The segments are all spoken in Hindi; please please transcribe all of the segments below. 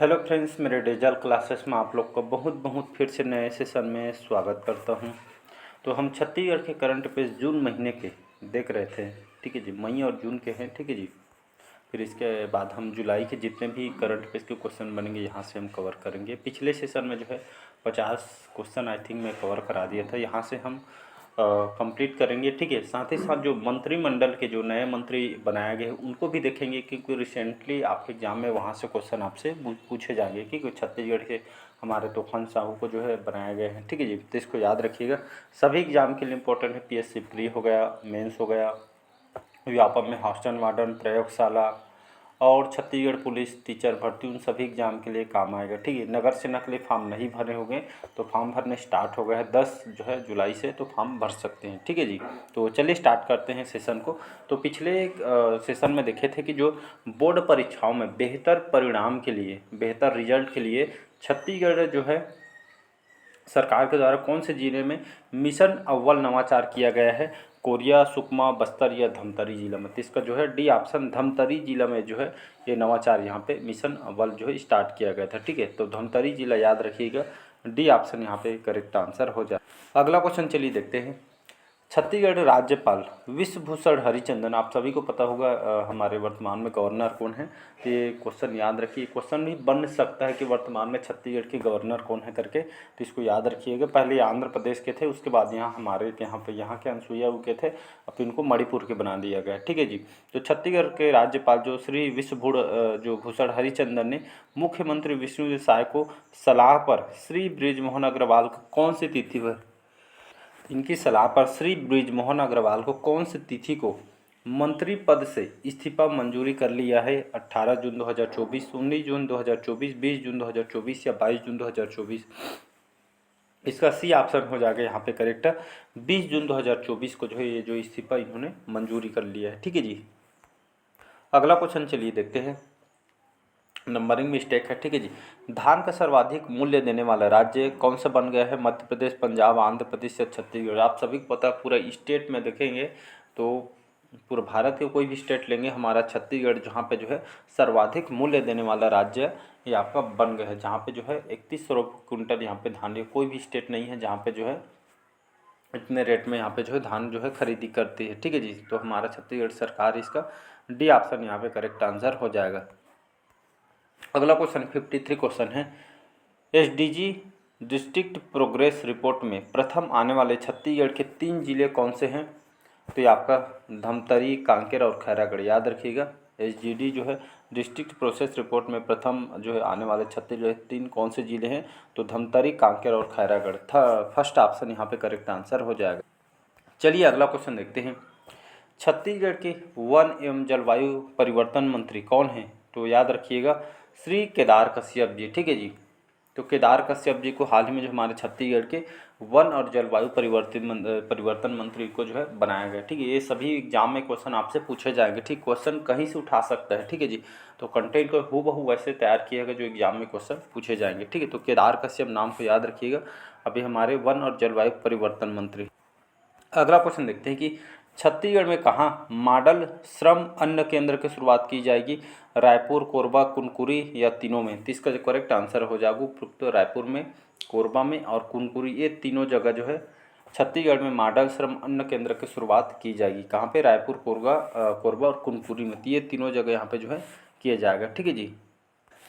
हेलो फ्रेंड्स, मेरे डिजिटल क्लासेस में आप लोग का बहुत बहुत फिर से नए सेशन में स्वागत करता हूं। तो हम छत्तीसगढ़ के करंट अफेयर्स जून महीने के देख रहे थे। ठीक है जी, मई और जून के हैं। ठीक है जी, फिर इसके बाद हम जुलाई के जितने भी करंट अफेयर्स के क्वेश्चन बनेंगे यहाँ से हम कवर करेंगे। पिछले सेशन में जो है 50 क्वेश्चन आई थिंक मैं कवर करा दिया था, यहाँ से हम कंप्लीट करेंगे। ठीक है, साथ ही साथ जो मंत्रिमंडल के जो नए मंत्री बनाए गए हैं उनको भी देखेंगे, क्योंकि रिसेंटली आपके एग्जाम में वहाँ से क्वेश्चन आपसे पूछे जाएंगे कि छत्तीसगढ़ के हमारे तूफान साहू को जो है बनाए गए हैं। ठीक है जी, तो इसको याद रखिएगा। सभी एग्जाम के लिए इंपॉर्टेंट है। पीएससी प्री हो गया, मेंस हो गया, व्यापम में हॉस्टल वार्डन, प्रयोगशाला और छत्तीसगढ़ पुलिस टीचर भर्ती, उन सभी एग्जाम के लिए काम आएगा। ठीक है, नगर सेना के लिए फॉर्म नहीं भरे होंगे तो फॉर्म भरने स्टार्ट हो गए हैं 10 जो है जुलाई से, तो फॉर्म भर सकते हैं। ठीक है जी, तो चलिए स्टार्ट करते हैं सेशन को। तो पिछले सेशन में देखे थे कि जो बोर्ड परीक्षाओं में बेहतर परिणाम के लिए, बेहतर रिजल्ट के लिए छत्तीसगढ़ जो है सरकार के द्वारा कौन से जिले में मिशन अव्वल नवाचार किया गया है। कोरिया, सुकमा, बस्तर या धमतरी जिला में। तो इसका जो है डी ऑप्शन, धमतरी जिला में जो है ये नवाचार यहाँ पे मिशन अव्वल जो है स्टार्ट किया गया था। ठीक है, तो धमतरी जिला याद रखिएगा, डी ऑप्शन यहाँ पे करेक्ट आंसर हो जाए। अगला क्वेश्चन चलिए देखते हैं। छत्तीसगढ़ राज्यपाल विश्वभूषण हरिचंदन, आप सभी को पता होगा हमारे वर्तमान में गवर्नर कौन है। तो ये क्वेश्चन याद रखिए, क्वेश्चन भी बन सकता है कि वर्तमान में छत्तीसगढ़ के गवर्नर कौन है करके, तो इसको याद रखिएगा। पहले आंध्र प्रदेश के थे, उसके बाद यहाँ हमारे यहाँ के अनसुईया के थे, अब इनको मणिपुर के बना दिया गया। ठीक है जी, तो छत्तीसगढ़ के राज्यपाल जो श्री जो भूषण हरिचंदन ने मुख्यमंत्री विष्णुदेव साय को सलाह पर श्री बृजमोहन अग्रवाल को कौन सी तिथि पर, इनकी सलाह पर श्री बृजमोहन अग्रवाल को कौन सी तिथि को मंत्री पद से इस्तीफा मंजूरी कर लिया है। 18 जून 2024, 19 जून 2024, 20 जून 2024 या 22 जून 2024। इसका सी ऑप्शन हो जाएगा यहाँ पे करेक्ट। 20 जून 2024 को जो है ये जो इस्तीफा इन्होंने मंजूरी कर लिया है। ठीक है जी, अगला क्वेश्चन चलिए देखते हैं। नंबरिंग मिस्टेक है। ठीक है जी, धान का सर्वाधिक मूल्य देने वाला राज्य कौन सा बन गया है। मध्य प्रदेश, पंजाब, आंध्र प्रदेश या छत्तीसगढ़। आप सभी को पता है, पूरा स्टेट में देखेंगे तो पूरा भारत के कोई भी स्टेट लेंगे, हमारा छत्तीसगढ़ जहाँ पे जो है सर्वाधिक मूल्य देने वाला राज्य ये आपका बन गया है, जहाँ पे जो है 3100 कुंटल यहाँ पे धान। ये कोई भी स्टेट नहीं है जहाँ पे जो है इतने रेट में यहाँ पे जो है धान जो है खरीदी करती है। ठीक है जी, तो हमारा छत्तीसगढ़ सरकार, इसका डी ऑप्शन यहाँ पे करेक्ट आंसर हो जाएगा। अगला क्वेश्चन 53 क्वेश्चन है। एसडीजी डिस्ट्रिक्ट प्रोग्रेस रिपोर्ट में प्रथम आने वाले छत्तीसगढ़ के 3 जिले कौन से हैं। तो ये आपका धमतरी, कांकेर और खैरागढ़ याद रखिएगा। एसडीडी जो है डिस्ट्रिक्ट प्रोसेस रिपोर्ट में प्रथम जो है आने वाले छत्तीसगढ़ 3 कौन से जिले हैं, तो धमतरी, कांकेर और खैरागढ़ फर्स्ट ऑप्शन यहाँ पे करेक्ट आंसर हो जाएगा। चलिए अगला क्वेश्चन देखते हैं। छत्तीसगढ़ के वन एवं जलवायु परिवर्तन मंत्री कौन हैं। तो याद रखिएगा श्री केदार कश्यप जी। ठीक है जी, तो केदार कश्यप जी को हाल ही में जो हमारे छत्तीसगढ़ के वन और जलवायु परिवर्तन मंत्री को जो है बनाया गया। ठीक है, ये सभी एग्जाम में क्वेश्चन आपसे पूछे जाएंगे। ठीक, क्वेश्चन कहीं से उठा सकता है। ठीक है जी, तो कंटेंट को हूबहू वैसे तैयार किएगा जो एग्जाम में क्वेश्चन पूछे जाएंगे। ठीक है, तो केदार कश्यप नाम को याद रखिएगा, अभी हमारे वन और जलवायु परिवर्तन मंत्री। अगला क्वेश्चन देखते हैं कि छत्तीसगढ़ में कहाँ मॉडल श्रम अन्न केंद्र की शुरुआत की जाएगी। रायपुर, कोरबा, कुनकुरी या तीनों में। तो इसका जो करेक्ट आंसर हो जाएगा उपयुक्त रायपुर में, कोरबा में और कुनकुरी, ये तीनों जगह जो है छत्तीसगढ़ में मॉडल श्रम अन्न केंद्र की शुरुआत की जाएगी। कहाँ पे, रायपुर, कोरबा और कुनकुरी में। तो ये तीनों जगह यहाँ पे जो है किया जाएगा। ठीक है जी,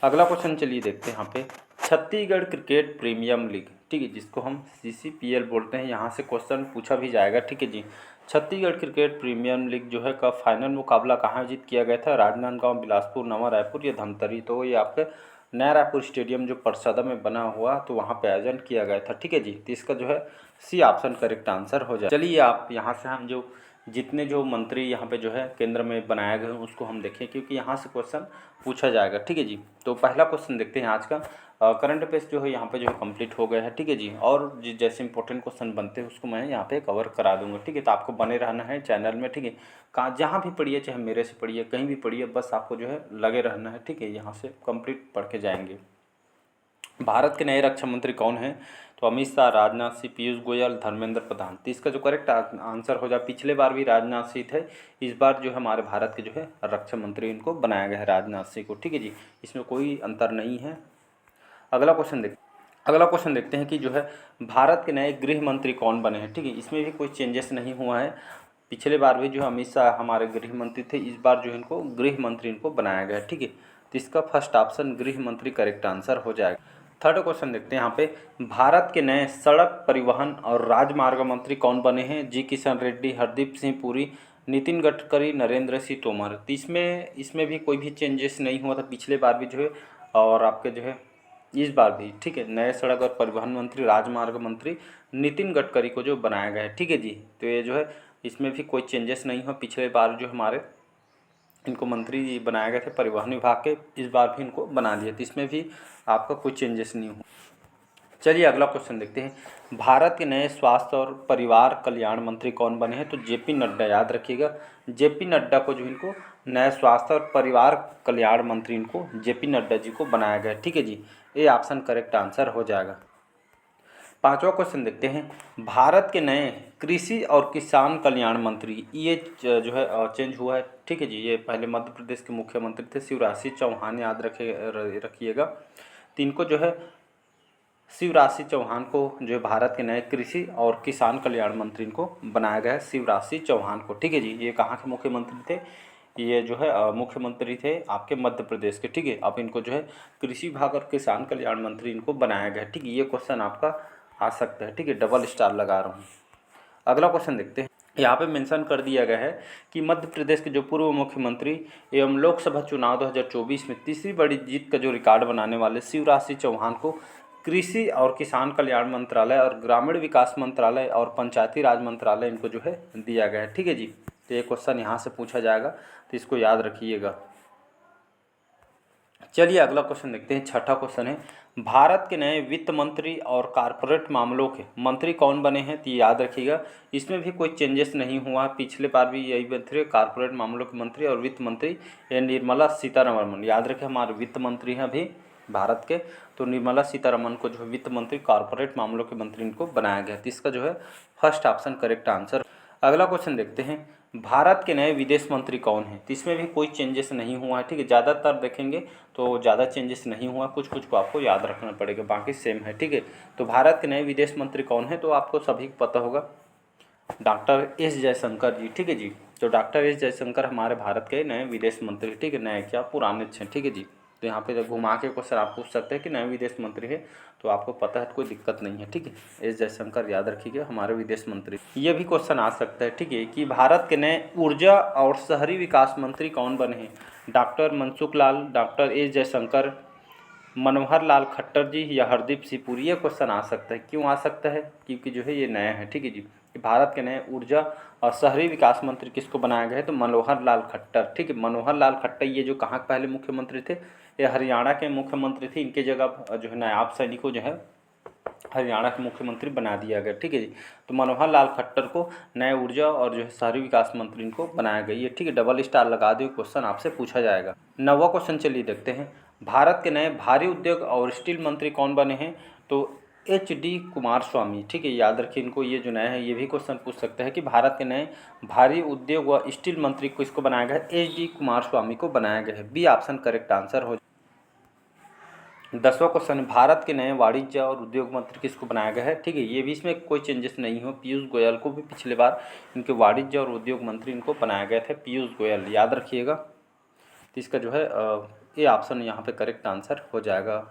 अगला क्वेश्चन चलिए देखते हैं। यहाँ पे छत्तीसगढ़ क्रिकेट प्रीमियम लीग, ठीक है, जिसको हम सीसीपीएल बोलते हैं, यहाँ से क्वेश्चन पूछा भी जाएगा। ठीक है जी, छत्तीसगढ़ क्रिकेट प्रीमियम लीग जो है का फाइनल मुकाबला कहाँ आयोजित किया गया था। राजनांदगांव, बिलासपुर, नवा रायपुर या धमतरी। तो ये आपके नया रायपुर स्टेडियम जो परसदा में बना हुआ, तो वहाँ पे आयोजन किया गया था। ठीक है जी, तो इसका जो है सी ऑप्शन करेक्ट आंसर हो जाए। चलिए आप यहाँ से हम जो जितने जो मंत्री यहाँ पे जो है केंद्र में बनाए गए हैं उसको हम देखें, क्योंकि यहाँ से क्वेश्चन पूछा जाएगा। ठीक है जी, तो पहला क्वेश्चन देखते हैं आज का। करंट अफेयर्स जो है यहाँ पे जो है कंप्लीट हो गया है। ठीक है जी, और जैसे इंपॉर्टेंट क्वेश्चन बनते हैं उसको मैं यहाँ पे कवर करा दूंगा। ठीक है, तो आपको बने रहना है चैनल में। ठीक है, कहाँ जहाँ भी पढ़िए, चाहे मेरे से पढ़िए, कहीं भी पढ़िए, बस आपको जो है लगे रहना है। ठीक है, यहाँ से कंप्लीट पढ़ के जाएंगे। भारत के नए रक्षा मंत्री कौन हैं? तो अमित शाह, राजनाथ सिंह, पीयूष गोयल, धर्मेंद्र प्रधान। तो इसका जो करेक्ट आंसर हो जाए, पिछले बार भी राजनाथ सिंह थे, इस बार जो है हमारे भारत के जो है रक्षा मंत्री इनको बनाया गया है राजनाथ सिंह को, ठीक है जी, इसमें कोई अंतर नहीं है। अगला क्वेश्चन देखते हैं कि जो है भारत के नए गृह मंत्री कौन बने हैं, ठीक है, इसमें भी कोई चेंजेस नहीं हुआ है। पिछले बार भी जो है अमित शाह हमारे गृह मंत्री थे, इस बार जो है इनको गृह मंत्री इनको बनाया गया है, ठीक है, तो इसका फर्स्ट ऑप्शन गृह मंत्री करेक्ट आंसर हो जाएगा। थर्ड क्वेश्चन देखते हैं यहाँ पे, भारत के नए सड़क परिवहन और राजमार्ग मंत्री कौन बने हैं? जी किशन रेड्डी, हरदीप सिंह पुरी, नितिन गडकरी, नरेंद्र सिंह तोमर। तो इसमें भी कोई भी चेंजेस नहीं हुआ था, पिछले बार भी जो है और आपके जो है इस बार भी, ठीक है, नए सड़क और परिवहन मंत्री, राजमार्ग मंत्री नितिन गडकरी को जो बनाया गया है, ठीक है जी, तो ये जो है इसमें भी कोई चेंजेस नहीं हुआ। पिछले बार जो हमारे इनको मंत्री बनाए गए थे परिवहन विभाग के, इस बार भी इनको बना दिया, तो इसमें भी आपका कोई चेंजेस नहीं हुआ। चलिए अगला क्वेश्चन देखते हैं, भारत के नए स्वास्थ्य और परिवार कल्याण मंत्री कौन बने हैं? तो जेपी नड्डा, याद रखिएगा, जेपी नड्डा को जो इनको नए स्वास्थ्य और परिवार कल्याण मंत्री इनको जेपी नड्डा जी को बनाया गया है, ठीक है जी, ये ऑप्शन करेक्ट आंसर हो जाएगा। पांचवा क्वेश्चन देखते हैं, भारत के नए कृषि और किसान कल्याण मंत्री, ये जो है चेंज हुआ है, ठीक है जी, ये पहले मध्य प्रदेश के मुख्यमंत्री थे शिवराज सिंह चौहान, याद रखिएगा, तो इनको जो है शिवराज सिंह चौहान को जो है भारत के नए कृषि और किसान कल्याण मंत्री इनको बनाया गया है, शिवराज सिंह चौहान को, ठीक है जी, ये कहाँ के मुख्यमंत्री थे? ये जो है मुख्यमंत्री थे आपके मध्य प्रदेश के, ठीक है, अब इनको जो है कृषि विभाग और किसान कल्याण मंत्री इनको बनाया गया है, ठीक है, ये क्वेश्चन आपका आ सकता है, ठीक है, डबल स्टार लगा रहा हूँ। अगला क्वेश्चन देखते हैं, यहाँ पे मेंशन कर दिया गया है कि मध्य प्रदेश के जो पूर्व मुख्यमंत्री एवं लोकसभा चुनाव 2024 में तीसरी बड़ी जीत का जो रिकॉर्ड बनाने वाले शिवराज सिंह चौहान को कृषि और किसान कल्याण मंत्रालय और ग्रामीण विकास मंत्रालय और पंचायती राज मंत्रालय इनको जो है दिया गया है, ठीक है जी, तो ये क्वेश्चन यहाँ से पूछा जाएगा, तो इसको याद रखिएगा। चलिए अगला क्वेश्चन देखते हैं, छठा क्वेश्चन है, भारत के नए वित्त मंत्री और कारपोरेट मामलों के मंत्री कौन बने हैं? तो याद रखिएगा, इसमें भी कोई चेंजेस नहीं हुआ, पिछले बार भी यही मंत्री कारपोरेट मामलों के मंत्री और वित्त मंत्री ये निर्मला सीतारमण, याद रखें हमारे वित्त मंत्री हैं अभी भारत के, तो निर्मला सीतारमण को जो है वित्त मंत्री कारपोरेट मामलों के मंत्री इनको बनाया गया, तो इसका जो है फर्स्ट ऑप्शन करेक्ट आंसर। अगला क्वेश्चन देखते हैं, भारत के नए विदेश मंत्री कौन हैं? तो इसमें भी कोई चेंजेस नहीं हुआ है, ठीक है, ज़्यादातर देखेंगे तो ज़्यादा चेंजेस नहीं हुआ, कुछ कुछ को आपको याद रखना पड़ेगा, बाकी सेम है, ठीक है। तो भारत के नए विदेश मंत्री कौन है? तो आपको सभी को पता होगा, डॉक्टर एस जयशंकर जी, ठीक है जी। तो डॉक्टर एस जयशंकर हमारे भारत के नए विदेश मंत्री, ठीक है, नए क्या पुराने अच्छे, ठीक है जी। तो यहाँ पे घुमा के क्वेश्चन आप पूछ सकते हैं कि नए विदेश मंत्री है, तो आपको पता है, कोई दिक्कत नहीं है, ठीक है। एस जयशंकर याद रखिएगा हमारे विदेश मंत्री। ये भी क्वेश्चन आ सकता है, ठीक है, कि भारत के नए ऊर्जा और शहरी विकास मंत्री कौन बने हैं? Doctor Mansukh Lal, doctor S Jaishankar, Manohar Lal Khattar जी या हरदीप सिंह पुरी। ये क्वेश्चन आ सकता है, क्यों आ सकता है? क्योंकि जो है ये नया है, ठीक है जी। कि भारत के नए ऊर्जा और शहरी विकास मंत्री किसको बनाया गया है? तो मनोहर लाल खट्टर, ठीक है। मनोहर लाल खट्टर ये जो कहाँ के पहले मुख्यमंत्री थे? ये हरियाणा के मुख्यमंत्री थे, इनके जगह जो है नायब सैनी को जो है हरियाणा के मुख्यमंत्री बना दिया गया, ठीक है जी। तो मनोहर लाल खट्टर को नए ऊर्जा और जो है शहरी विकास मंत्री इनको बनाया गया, ये ठीक है, डबल स्टार लगा दिए, क्वेश्चन आपसे पूछा जाएगा। 9वां क्वेश्चन चलिए देखते हैं, भारत के नए भारी उद्योग और स्टील मंत्री कौन बने हैं? तो HD कुमारस्वामी, ठीक है, याद रखिए इनको, ये जो नए हैं ये भी क्वेश्चन पूछ सकते हैं कि भारत के नए भारी उद्योग व स्टील मंत्री को इसको बनाया गया है, HD कुमारस्वामी को बनाया गया है, बी ऑप्शन करेक्ट आंसर हो। 10वां क्वेश्चन, भारत के नए वाणिज्य और उद्योग मंत्री किसको बनाया गया है? ठीक है, ये भी इसमें कोई चेंजेस नहीं हो, पीयूष गोयल को भी पिछले बार इनके वाणिज्य और उद्योग मंत्री इनको बनाया गया था, पीयूष गोयल, याद रखिएगा। तो इसका जो है ये ऑप्शन यहाँ पे करेक्ट आंसर हो जाएगा।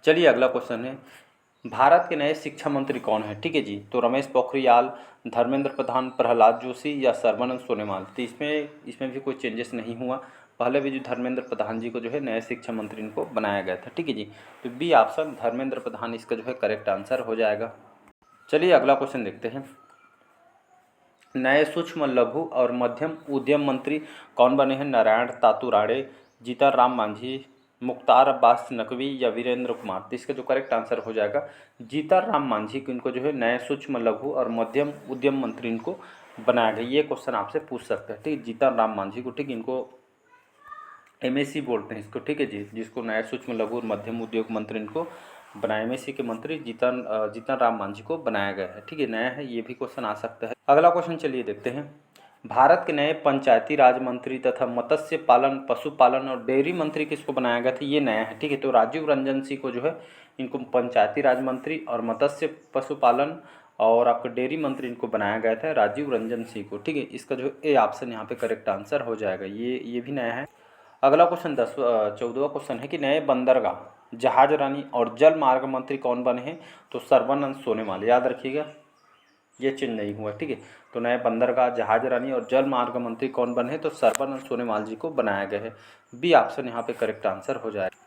चलिए अगला क्वेश्चन है, भारत के नए शिक्षा मंत्री कौन है? ठीक है जी, तो रमेश पोखरियाल, धर्मेंद्र प्रधान, प्रहलाद जोशी या सर्बानंद सोनोवाल। तो इसमें भी कोई चेंजेस नहीं हुआ, पहले भी जो धर्मेंद्र प्रधान जी को जो है नए शिक्षा मंत्री इनको बनाया गया था, ठीक है जी। तो बी ऑप्शन धर्मेंद्र प्रधान इसका जो है करेक्ट आंसर हो जाएगा। चलिए अगला क्वेश्चन देखते हैं, नए सूक्ष्म लघु और मध्यम उद्यम मंत्री कौन बने हैं? नारायण तातू राणे, जीतन राम मांझी, मुख्तार अब्बास नकवी या वीरेंद्र कुमार। तो इसका जो करेक्ट आंसर हो जाएगा जीतन राम मांझी को इनको जो है नए सूक्ष्म लघु और मध्यम उद्यम मंत्री इनको बनाया गया। ये क्वेश्चन आपसे पूछ सकते हैं, ठीक है, जीतन राम मांझी को, ठीक, इनको MSC बोलते हैं इसको, ठीक है जी, जिसको नए सूक्ष्म लघु और मध्यम उद्योग मंत्री इनको बनाए में सी के मंत्री जीतन राम मांझी को बनाया गया है। ठीक है, नया है, ये भी क्वेश्चन आ सकता है। अगला क्वेश्चन चलिए देखते हैं। भारत के नए पंचायती राज मंत्री तथा मत्स्य पालन, पशुपालन और डेयरी मंत्री किसको बनाया गया था, ये नया है। ठीक है, तो राजीव रंजन सिंह को जो है इनको पंचायती राज मंत्री और मत्स्य पशुपालन और आपका डेयरी मंत्री इनको बनाया गया था, राजीव रंजन सिंह को। ठीक है, इसका जो ए ऑप्शन यहाँ पे करेक्ट आंसर हो जाएगा। ये भी नया है। अगला क्वेश्चन 14वां क्वेश्चन है कि नए बंदरगाह, जहाज रानी और जल मार्ग मंत्री कौन बने हैं, तो सर्बानंद सोनोवाल। याद रखिएगा, ये चेंज नहीं हुआ। ठीक है, तो नए बंदरगाह, जहाज रानी और जल मार्ग मंत्री कौन बने हैं, तो सर्बानंद सोनोवाल जी को बनाया गया है। बी ऑप्शन यहाँ पे करेक्ट आंसर हो जाएगा।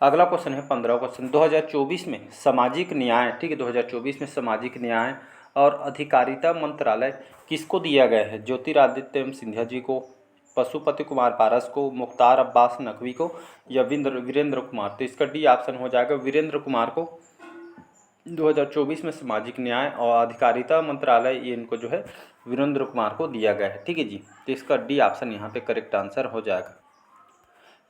अगला क्वेश्चन है 15वां क्वेश्चन, 2024 में सामाजिक न्याय, ठीक है, 2024 में सामाजिक न्याय और अधिकारिता मंत्रालय किसको दिया गया है, ज्योतिरादित्य सिंधिया जी को, पशुपति कुमार पारस को, मुख्तार अब्बास नकवी को या वीरेंद्र कुमार। तो इसका डी ऑप्शन हो जाएगा वीरेंद्र कुमार को 2024 में सामाजिक न्याय और अधिकारिता मंत्रालय, ये इनको जो है वीरेंद्र कुमार को दिया गया है। ठीक है जी, तो इसका डी ऑप्शन यहाँ पे करेक्ट आंसर हो जाएगा।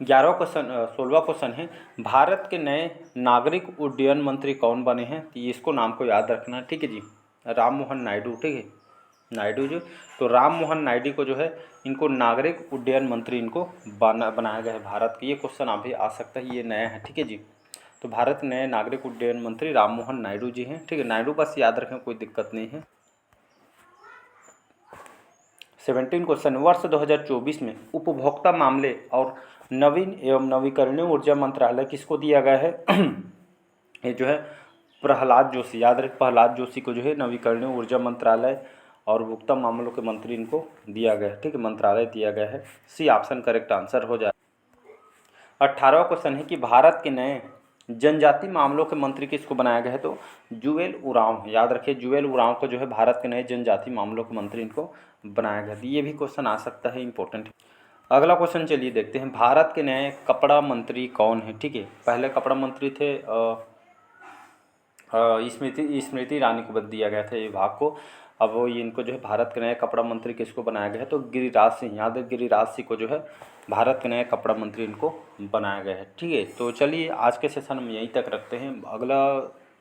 16वां क्वेश्चन है, भारत के नए नागरिक उड्डयन मंत्री कौन बने हैं, तो इसको नाम को याद रखना है। ठीक है जी, राम मोहन नायडू। ठीक है, नायडू जी, तो राम मोहन नायडू को जो है इनको नागरिक उड्डयन मंत्री इनको बनाया गया है भारत के। ये क्वेश्चन अभी आ सकता है, ये नया है। ठीक है जी, तो भारत के नए नागरिक उड्डयन मंत्री राम मोहन नायडू जी हैं। ठीक है, नायडू बस याद रखें, कोई दिक्कत नहीं है। 17 क्वेश्चन, वर्ष 2024 में उपभोक्ता मामले और नवीन एवं नवीकरणीय ऊर्जा मंत्रालय किसको दिया गया है ये जो है प्रहलाद जोशी। याद रखें, प्रहलाद जोशी को जो है नवीकरणीय ऊर्जा मंत्रालय और उपभोक्ता मामलों के मंत्री इनको दिया गया है। ठीक है, मंत्रालय दिया गया है। सी ऑप्शन करेक्ट आंसर हो जाए। 18वां क्वेश्चन है कि भारत के नए जनजाति मामलों के मंत्री किसको बनाया गया है, तो जुएल उरांव। याद रखिए, जुएल उरांव को जो है भारत के नए जनजाति मामलों के मंत्री इनको बनाया गया है। ये भी क्वेश्चन आ सकता है, इंपॉर्टेंट है। अगला क्वेश्चन चलिए देखते हैं, भारत के नए कपड़ा मंत्री कौन है। ठीक है, पहले कपड़ा मंत्री थे स्मृति ईरानी को बद दिया गया था ये विभाग को। अब वो इनको जो है भारत के नए कपड़ा मंत्री किसको बनाया गया है, तो गिरिराज सिंह। याद है, गिरिराज सिंह को जो है भारत के नए कपड़ा मंत्री इनको बनाया गया है। ठीक है, तो चलिए आज के सेशन में यहीं तक रखते हैं। अगला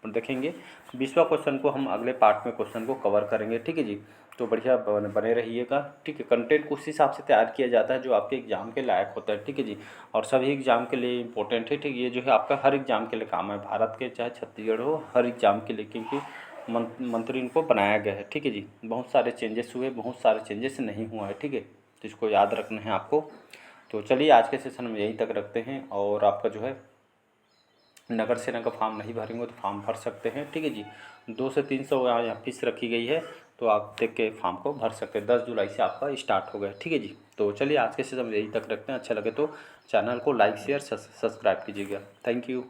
देखेंगे 20वां क्वेश्चन को हम अगले पार्ट में क्वेश्चन को कवर करेंगे। ठीक है जी, तो बढ़िया बने रहिएगा। ठीक है, कंटेंट को उस हिसाब से तैयार किया जाता है जो आपके एग्जाम के लायक होता है। ठीक है जी, और सभी एग्जाम के लिए इंपॉर्टेंट है। ठीक है, ये जो है आपका हर एग्जाम के लिए काम है, भारत के चाहे छत्तीसगढ़ हो, हर एग्जाम के लिए, क्योंकि मंत्री इनको बनाया गया है। ठीक है जी, बहुत सारे चेंजेस हुए, बहुत सारे चेंजेस नहीं हुआ है। ठीक है, तो इसको याद रखना है आपको। तो चलिए आज के सेशन में यहीं तक रखते हैं। और आपका जो है नगर सेना का फॉर्म नहीं भरेंगे तो फॉर्म भर सकते हैं। ठीक है जी, 200 से 300 यहाँ फीस रखी गई है, तो आप देख के फॉर्म को भर सकते हैं। 10 जुलाई से आपका स्टार्ट हो गया। ठीक है जी, तो चलिए आज के सेशन में यहीं तक रखते हैं। अच्छा लगे तो चैनल को लाइक शेयर सब्सक्राइब कीजिएगा। Thank you.